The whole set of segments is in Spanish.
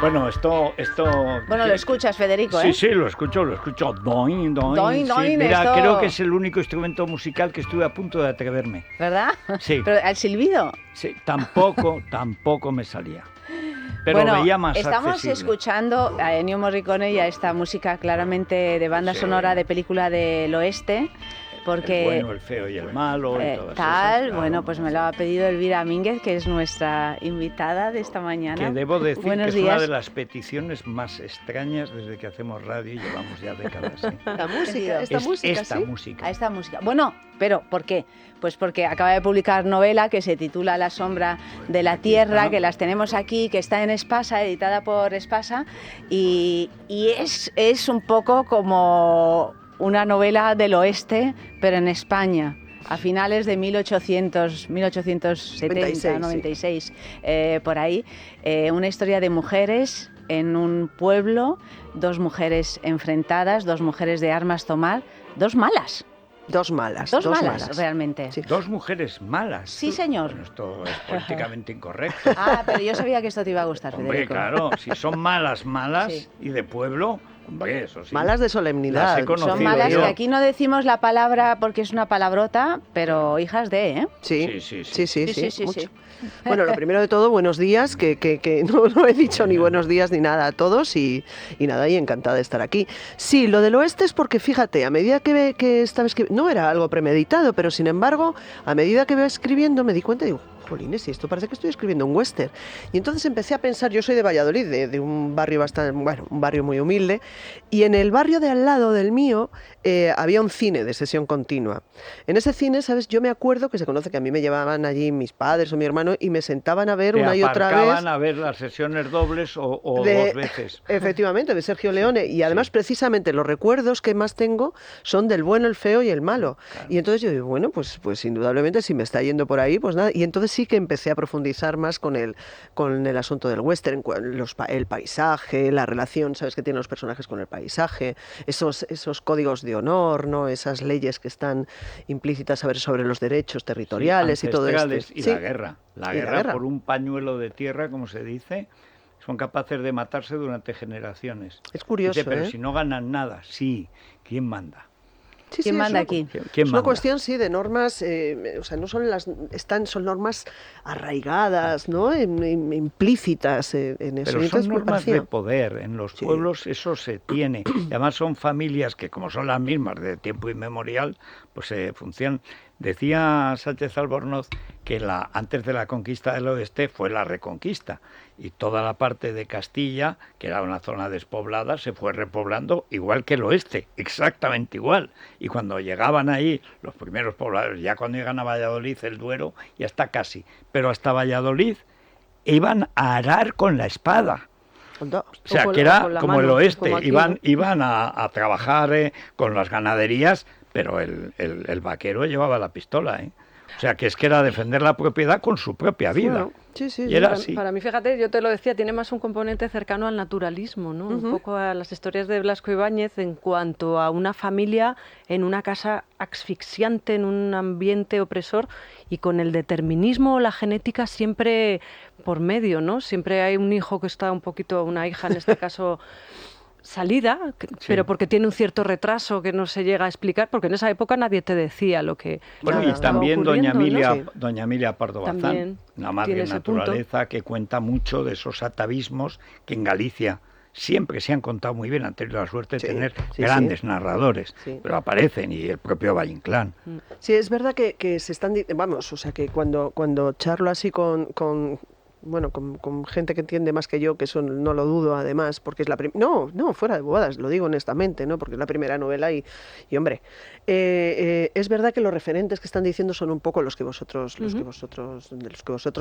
Bueno, esto... Bueno, lo escuchas, Federico, Sí, sí, lo escucho. Doin, doin. Doin, Sí, doin, mira, esto... creo que es el único instrumento musical que estuve a punto de atreverme. ¿Verdad? Sí. Pero el silbido. Sí, tampoco me salía. Pero bueno, veía más estamos accesible. escuchando a Ennio Morricone y a esta música claramente de banda sonora de película del oeste. Porque, el bueno, el feo y el malo y todas tal, esas, claro. Bueno, pues me lo ha pedido Elvira Mínguez, que es nuestra invitada de esta mañana. Que debo decir Buenos que es días. una de las peticiones más extrañas desde que hacemos radio y llevamos ya décadas. ¿Sí? La música, Esta música. Bueno, pero ¿por qué? Pues porque acaba de publicar novela que se titula La sombra de la tierra, que las tenemos aquí, que está en Espasa, editada por Espasa, y es un poco como una novela del oeste, pero en España, a finales de 1870, 96, por ahí. Una historia de mujeres en un pueblo, dos mujeres enfrentadas, dos mujeres de armas tomar, dos malas. Dos malas, realmente. Sí. Dos mujeres malas. Sí, señor. Bueno, esto es políticamente incorrecto. Pero yo sabía que esto te iba a gustar, Federico. Claro, si son malas sí. Y de pueblo... Hombre, eso sí. Malas de solemnidad. Son malas, que aquí no decimos la palabra porque es una palabrota, pero hijas de, ¿eh? Sí. Sí. Bueno, lo primero de todo, buenos días, que no he dicho ni buenos días ni nada a todos y nada, y encantada de estar aquí. Sí, lo del oeste es porque, fíjate, a medida que estaba escribiendo, no era algo premeditado, pero sin embargo, a medida que iba escribiendo me di cuenta y digo, jolines, y esto parece que estoy escribiendo un western. Y entonces empecé a pensar, yo soy de Valladolid, de un barrio bastante, bueno, un barrio muy humilde, y en el barrio de al lado del mío había un cine de sesión continua. En ese cine, ¿sabes? Yo me acuerdo que se conoce que a mí me llevaban allí mis padres o mi hermano y me sentaban a ver una y otra vez. Te aparcaban a ver las sesiones dobles o dos veces. Efectivamente, de Sergio Leone. Y además, precisamente, los recuerdos que más tengo son del bueno, el feo y el malo. Claro. Y entonces yo digo, bueno, pues indudablemente si me está yendo por ahí, pues nada. Y entonces sí que empecé a profundizar más con el asunto del western, el paisaje, la relación, ¿sabes?, que tienen los personajes con el paisaje, esos códigos de honor, ¿no?, esas leyes que están implícitas sobre los derechos territoriales y todo esto. Y la guerra. La guerra por un pañuelo de tierra, como se dice, son capaces de matarse durante generaciones. Es curioso, dice, pero si no ganan nada, sí, ¿quién manda? ¿Quién manda aquí? Es una cuestión, sí, de normas, o sea, no son son normas arraigadas, ¿no?, implícitas en eso. Pero son normas de poder, en los pueblos eso se tiene. Y además son familias que, como son las mismas de tiempo inmemorial, pues funcionan. Decía Sánchez Albornoz que antes de la conquista del oeste fue la reconquista y toda la parte de Castilla, que era una zona despoblada, se fue repoblando igual que el oeste, exactamente igual. Y cuando llegaban ahí los primeros pobladores, ya cuando llegan a Valladolid, el Duero, ya está casi. Pero hasta Valladolid iban a arar con la espada. O sea, que era como el oeste, iban a trabajar con las ganaderías, pero el vaquero llevaba la pistola, ¿eh? O sea, que es que era defender la propiedad con su propia vida. Bueno, y era así. Para mí, fíjate, yo te lo decía, tiene más un componente cercano al naturalismo, ¿no? Un poco a las historias de Blasco Ibáñez en cuanto a una familia en una casa asfixiante, en un ambiente opresor y con el determinismo o la genética siempre por medio, ¿no? Siempre hay un hijo que está un poquito, una hija en este caso, salida, pero porque tiene un cierto retraso que no se llega a explicar, porque en esa época nadie te decía lo que bueno, y también doña ¿no? Emilia Pardo Bazán, una madre naturaleza que cuenta mucho de esos atavismos que en Galicia siempre se han contado muy bien, han tenido la suerte de tener grandes narradores, pero aparecen, y el propio Valle Inclán. Sí, es verdad que se están, vamos, o sea, que cuando charlo así con gente que entiende más que yo, que eso no lo dudo además, porque es la primera... No, fuera de bobadas, lo digo honestamente, ¿no?, porque es la primera novela y hombre, es verdad que los referentes que están diciendo son un poco de los que vosotros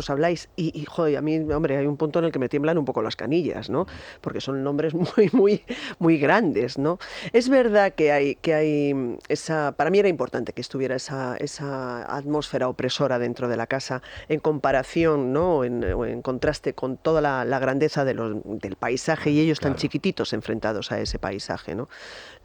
habláis y joder, a mí, hombre, hay un punto en el que me tiemblan un poco las canillas, ¿no?, porque son nombres muy grandes, ¿no? Es verdad que hay esa... Para mí era importante que estuviera esa atmósfera opresora dentro de la casa en comparación, ¿no?, en contraste con toda la grandeza del paisaje y ellos tan Claro. chiquititos enfrentados a ese paisaje, ¿no?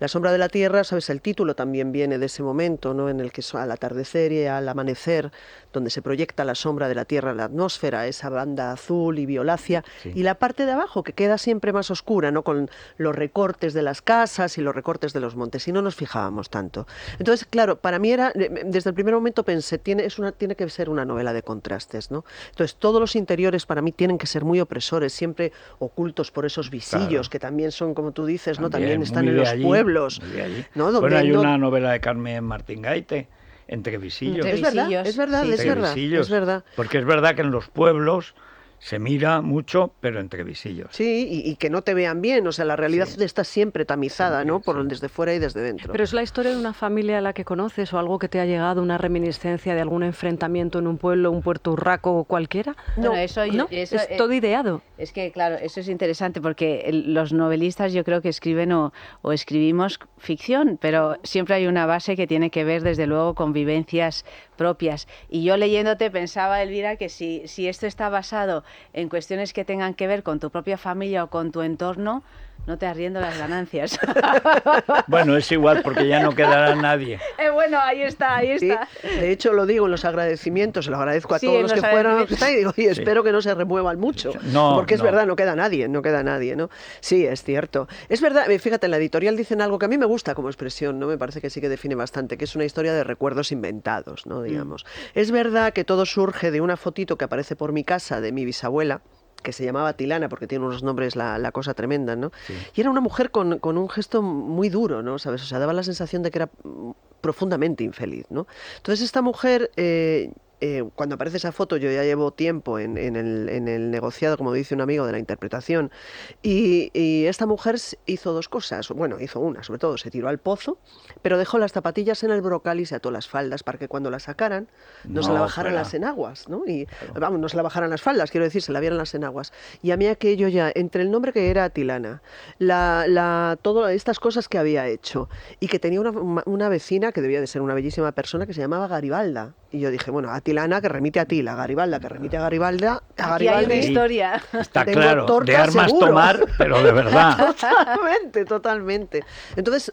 La sombra de la tierra, sabes, el título también viene de ese momento, ¿no? En el que al atardecer y al amanecer, donde se proyecta la sombra de la tierra en la atmósfera, esa banda azul y violácea, Sí. y la parte de abajo que queda siempre más oscura, ¿no? Con los recortes de las casas y los recortes de los montes, y no nos fijábamos tanto. Entonces, claro, para mí era, desde el primer momento pensé, tiene que ser una novela de contrastes, ¿no? Entonces, todos los interiores para mí tienen que ser muy opresores, siempre ocultos por esos visillos, Claro. que también son, como tú dices, ¿no? También También están muy en de los allí, pueblos, muy de allí. ¿no? Bueno, Donde hay no- una novela de Carmen Martín Gaite, Entre Visillos. Entre Es verdad, visillos, es verdad, sí, es sí. verdad, Visillos. es verdad. Porque es verdad que en los pueblos se mira mucho, pero entre visillos. Sí, y que no te vean bien, o sea, la realidad Sí. está siempre tamizada, Siempre, ¿no? Por sí. desde fuera y desde dentro. Pero es la historia de una familia a la que conoces o algo que te ha llegado, una reminiscencia de algún enfrentamiento en un pueblo, un Puerto Urraco o cualquiera. Bueno, eso, ¿No? eso, Es todo ideado. Es que, claro, eso es interesante porque los novelistas yo creo que escriben o escribimos ficción, pero siempre hay una base que tiene que ver, desde luego, con vivencias propias. Y yo leyéndote pensaba, Elvira, que si esto está basado en cuestiones que tengan que ver con tu propia familia o con tu entorno, no te arriendo las ganancias. Bueno, es igual porque ya no quedará nadie. Bueno, ahí está, ahí Sí, está. de hecho lo digo en los agradecimientos, se lo agradezco a Sí, todos en los que los fueron los que agradecimientos. están, y digo, y Sí. espero que no se remuevan mucho, No, porque es no. verdad, no queda nadie, ¿no? Sí, es cierto. Es verdad, fíjate, en la editorial dicen algo que a mí me gusta como expresión, ¿no? Me parece que sí que define bastante, que es una historia de recuerdos inventados, ¿no? Digamos. Es verdad que todo surge de una fotito que aparece por mi casa de mi bisabuela, que se llamaba Tilana, porque tiene unos nombres la cosa tremenda, ¿no? Sí. Y era una mujer con un gesto muy duro, ¿no? ¿Sabes? O sea, daba la sensación de que era profundamente infeliz, ¿no? Entonces esta mujer, cuando aparece esa foto, yo ya llevo tiempo en el negociado, como dice un amigo, de la interpretación, y esta mujer hizo dos cosas, bueno, hizo una, sobre todo, se tiró al pozo, pero dejó las zapatillas en el brocal y se ató las faldas para que cuando la sacaran no se la No, bajaran fuera. las enaguas, ¿no? Y vamos, no se la bajaran las faldas, quiero decir, se la vieran las enaguas. Y a mí aquello ya, entre el nombre que era Tilana, todas estas cosas que había hecho, y que tenía una vecina que debía de ser una bellísima persona que se llamaba Garibalda. Y yo dije, bueno, a Tilana que remite a Tila, Garibalda que remite a Garibalda, a Aquí hay una Garibaldi. historia. Está Tengo claro, de torta armas seguro. tomar, pero de verdad. Totalmente, totalmente. Entonces,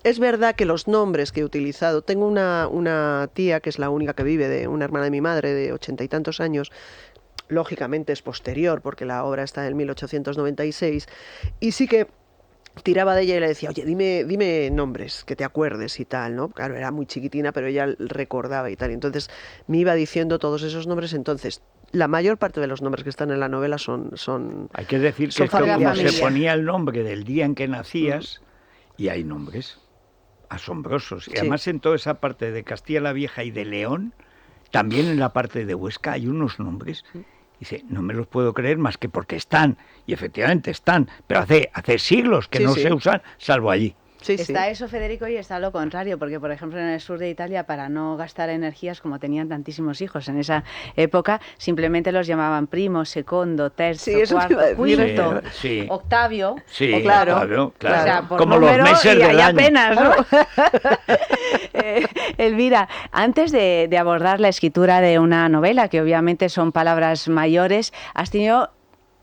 es verdad que los nombres que he utilizado, tengo una tía que es la única que vive, una hermana de mi madre de 80 y tantos años, lógicamente es posterior porque la obra está en 1896, y sí que tiraba de ella y le decía, oye, dime nombres, que te acuerdes y tal, ¿no? Claro, era muy chiquitina, pero ella recordaba y tal. Y entonces me iba diciendo todos esos nombres. Entonces, la mayor parte de los nombres que están en la novela son Hay que decir que son es que como familia. se ponía el nombre del día en que nacías, y hay nombres asombrosos. Y Sí. además en toda esa parte de Castilla la Vieja y de León, también en la parte de Huesca hay unos nombres. Dice, no me los puedo creer más que porque están, y efectivamente están, pero hace siglos que Sí, no sí. se usan, salvo allí. Sí, sí. Está eso, Federico, y está lo contrario, porque, por ejemplo, en el sur de Italia, para no gastar energías, como tenían tantísimos hijos en esa época, simplemente los llamaban primo, secondo, terzo, Sí, eso te iba a cuarto, decir. quinto, Sí, sí. octavio. Sí, Oh, claro, claro. O sea, por Como número los meses y del hay año. apenas, ¿no? Elvira, antes de abordar la escritura de una novela, que obviamente son palabras mayores,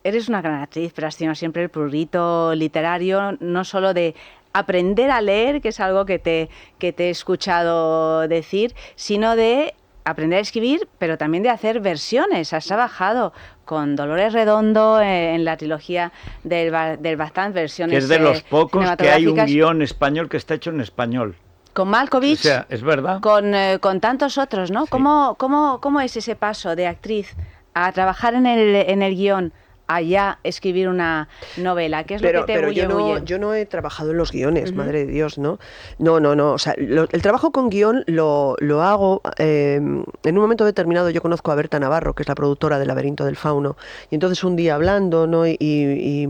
eres una gran actriz, pero has tenido siempre el prurito literario, no solo de aprender a leer, que es algo que te he escuchado decir, sino de aprender a escribir, pero también de hacer versiones. Has trabajado con Dolores Redondo en la trilogía del Baztán, versiones Que es de los pocos que hay un cinematográficas, guión español que está hecho en español. con Malkovich, O sea, es verdad. con tantos otros, ¿no? Sí. ¿Cómo es ese paso de actriz a trabajar en el guión, a ya escribir una novela? ¿Qué es lo que te pero bulle? yo no he trabajado en los guiones, madre de Dios, ¿no? No. O sea, el trabajo con guión lo hago en un momento determinado. Yo conozco a Berta Navarro, que es la productora del Laberinto del Fauno, y entonces un día hablando, ¿no? Y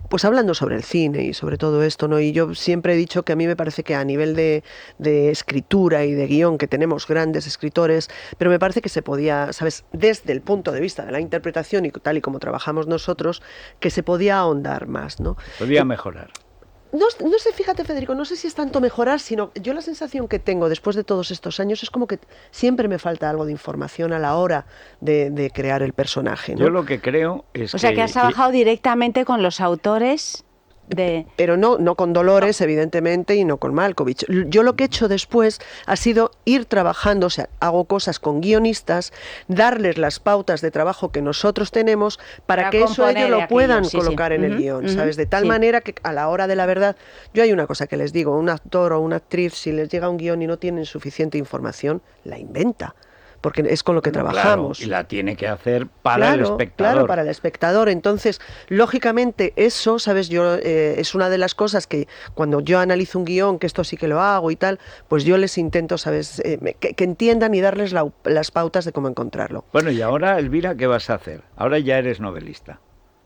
pues hablando sobre el cine y sobre todo esto, ¿no? Y yo siempre he dicho que a mí me parece que a nivel de escritura y de guión, que tenemos grandes escritores, pero me parece que se podía, ¿sabes? Desde el punto de vista de la interpretación y tal y como trabajamos nosotros, que se podía ahondar más, ¿no? Podía mejorar. No sé, fíjate, Federico, no sé si es tanto mejorar, sino yo la sensación que tengo después de todos estos años es como que siempre me falta algo de información a la hora de crear el personaje, ¿no? Yo lo que creo es O sea, que has trabajado directamente con los autores de... Pero no con Dolores, evidentemente, y no con Malkovich. Yo lo que he hecho después ha sido ir trabajando, o sea, hago cosas con guionistas, darles las pautas de trabajo que nosotros tenemos para que eso ellos lo puedan colocar en el guión, ¿sabes? De tal manera que a la hora de la verdad, yo hay una cosa que les digo, un actor o una actriz, si les llega un guión y no tienen suficiente información, la inventa. Porque es con lo que trabajamos. Claro, y la tiene que hacer para el espectador. Claro, para el espectador. Entonces, lógicamente, eso, ¿sabes? Yo es una de las cosas que cuando yo analizo un guión, que esto sí que lo hago y tal, pues yo les intento, ¿sabes? Que entiendan y darles las pautas de cómo encontrarlo. Bueno, y ahora, Elvira, ¿qué vas a hacer? Ahora ya eres novelista.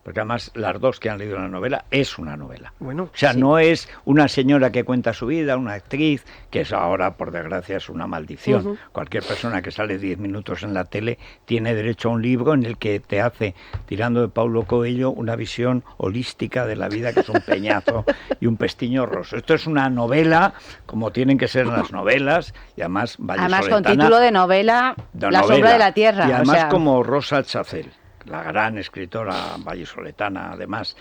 Porque además las dos que han leído la novela es una novela. Bueno, o sea, no es una señora que cuenta su vida, una actriz, que es ahora, por desgracia, es una maldición. Cualquier persona que sale 10 minutos en la tele tiene derecho a un libro en el que te hace, tirando de Paulo Coelho, una visión holística de la vida, que es un peñazo y un pestiño roso. Esto es una novela, como tienen que ser las novelas, y además vallisoletana. Además, con título de novela, La sombra de la tierra. Y además como Rosa Chacel, la gran escritora vallisoletana, además.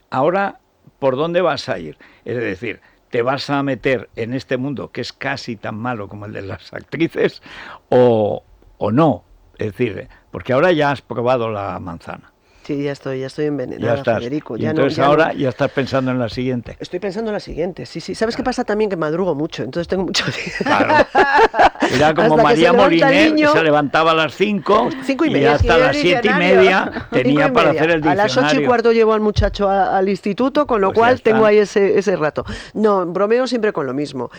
Ahora, ¿por dónde vas a ir? Es decir, ¿te vas a meter en este mundo que es casi tan malo como el de las actrices o no? Es decir, porque ahora ya has probado la manzana. Sí, ya estoy envenenada, Federico. Y entonces ahora ya estás pensando en la siguiente. Estoy pensando en la siguiente, sí. ¿Sabes qué pasa también? Que madrugo mucho, entonces tengo mucho tiempo. Claro. Era como María Moliner, que se levantaba a las 5 y hasta las 7:30 tenía para hacer el diccionario. A las 8:15 llevo al muchacho al instituto, con lo cual tengo ahí ese rato. No, bromeo siempre con lo mismo.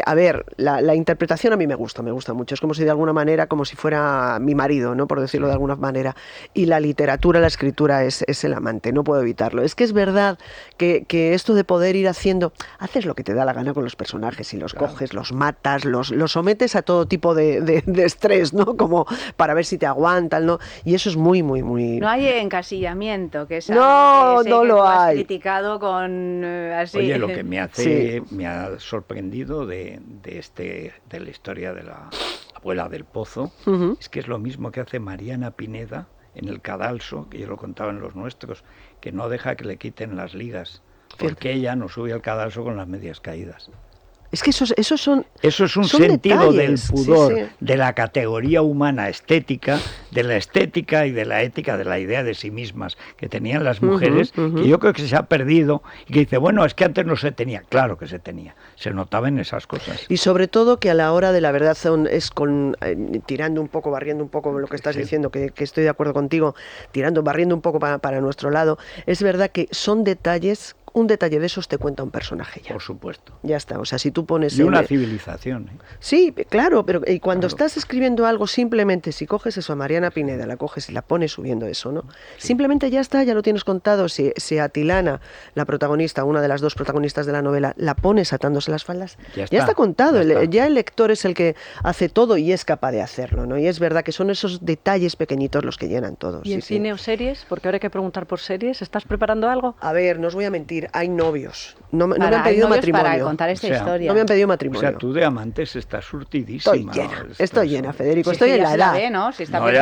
A ver, la interpretación a mí me gusta mucho. Es como si de alguna manera, como si fuera mi marido, ¿no? Por decirlo de alguna manera. Y la literatura, la escritura es el amante, no puedo evitarlo. Es que es verdad que esto de poder ir haces lo que te da la gana con los personajes y los coges, los matas, los sometes a todo tipo de estrés, ¿no? Como para ver si te aguantan, ¿no? Y eso es muy, muy, muy... No hay encasillamiento, que es algo no que lo hay. Has criticado con así. Oye, lo que me ha sorprendido de la historia de la abuela del Pozo, es que es lo mismo que hace Mariana Pineda en El Cadalso, que yo lo contaba en los nuestros, que no deja que le quiten las ligas, porque ella no sube al cadalso con las medias caídas. Es que eso es un sentido detalles, del pudor, sí. de la categoría humana estética, de la estética y de la ética, de la idea de sí mismas que tenían las mujeres, que yo creo que se ha perdido, y que dice, bueno, es que antes no se tenía. Claro que se tenía, se notaba en esas cosas. Y sobre todo que a la hora de la verdad es tirando un poco, barriendo un poco lo que estás diciendo, que estoy de acuerdo contigo, barriendo un poco para nuestro lado, es verdad que son detalles. Un detalle de esos te cuenta un personaje ya. Por supuesto. Ya está, o sea, si tú pones... Y una civilización. Sí, claro, pero y cuando estás escribiendo algo, simplemente si coges eso a Mariana Pineda, la coges y la pones subiendo eso, ¿no? Sí. Simplemente ya está, ya lo tienes contado. Si a Tilana, la protagonista, una de las dos protagonistas de la novela, la pones atándose las faldas, ya está contado. Ya el lector es el que hace todo y es capaz de hacerlo, ¿no? Y es verdad que son esos detalles pequeñitos los que llenan todo. ¿Y en cine o series? Porque ahora hay que preguntar por series. ¿Estás preparando algo? A ver, no os voy a mentir. Hay novios. No me han pedido matrimonio. Para contar esta historia. No me han pedido matrimonio. O sea, tú de amantes estás surtidísima. Estoy llena, Federico. Estoy en la edad. ¿No? Si está estoy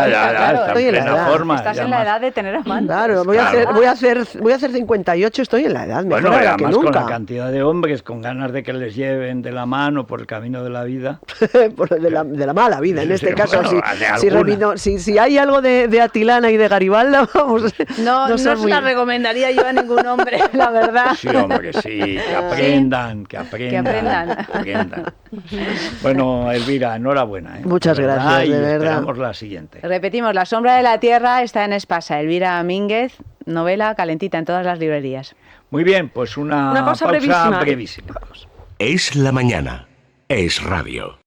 en la edad. Forma, estás en la edad de tener amantes. Claro, voy a hacer 58, estoy en la edad. Mejor bueno, además que nunca. Con la cantidad de hombres con ganas de que les lleven de la mano por el camino de la vida. de la mala vida, en este caso. Bueno, si hay algo de Atilana y de Garibalda, vamos. No se la recomendaría yo a ningún hombre, la verdad. Sí, hombre, sí, que aprendan. Bueno, Elvira, enhorabuena. Muchas gracias, de verdad. Esperamos la siguiente. Repetimos, La sombra de la tierra está en Espasa. Elvira Mínguez, novela calentita en todas las librerías. Muy bien, pues una pausa brevísima. Es la mañana, es radio.